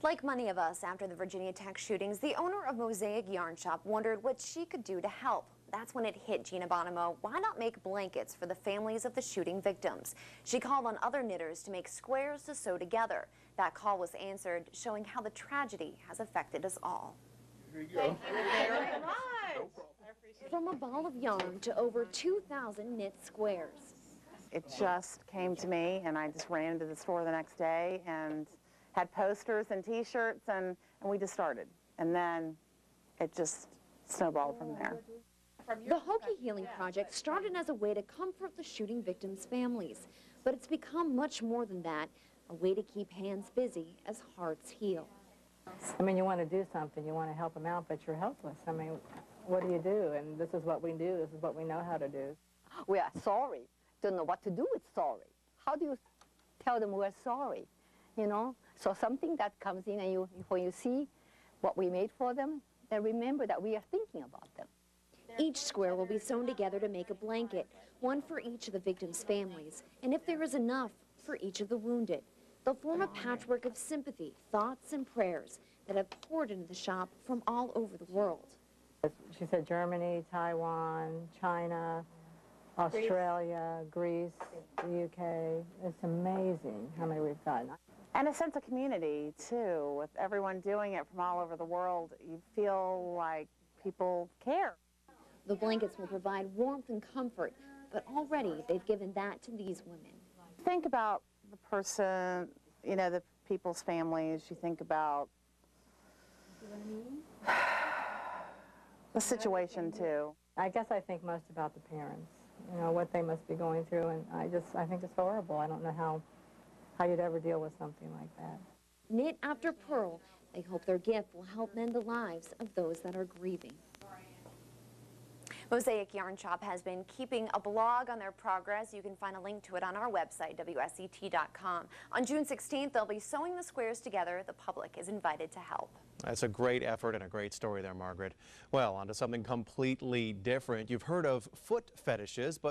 Like many of us after the Virginia Tech shootings, the owner of Mosaic Yarn Shop wondered what she could do to help. That's when it hit Gina Bonomo. Why not make blankets for the families of the shooting victims? She called on other knitters to make squares to sew together. That call was answered, showing how the tragedy has affected us all. Here you go. Very much. From a ball of yarn to over 2,000 knit squares. It just came to me, and I just ran into the store the next day and had posters and T-shirts, and we just started. And then it just snowballed from there. The Hokie Healing Project started as a way to comfort the shooting victims' families, but it's become much more than that, a way to keep hands busy as hearts heal. I mean, you want to do something, you want to help them out, but you're helpless. I mean, what do you do? And this is what we do, this is what we know how to do. We are sorry, don't know what to do with sorry. How do you tell them we're sorry, you know? So something that comes in, and when you see what we made for them, then remember that we are thinking about them. Each square will be sewn together to make a blanket, one for each of the victims' families, and if there is enough, for each of the wounded. They'll form a patchwork of sympathy, thoughts, and prayers that have poured into the shop from all over the world. She said Germany, Taiwan, China, Australia, Greece, the UK. It's amazing how many we've gotten. And a sense of community, too. With everyone doing it from all over the world, you feel like people care. The blankets will provide warmth and comfort, but already they've given that to these women. Think about the person, you know, the people's families. You think about the situation, too. I guess I think most about the parents, you know, what they must be going through, and I think it's horrible. I don't know how you'd ever deal with something like that. Knit after purl, they hope their gift will help mend the lives of those that are grieving. Mosaic Yarn Shop has been keeping a blog on their progress. You can find a link to it on our website, WSET.com. On June 16th, they'll be sewing the squares together. The public is invited to help. That's a great effort and a great story there, Margaret. Well, on to something completely different. You've heard of foot fetishes, but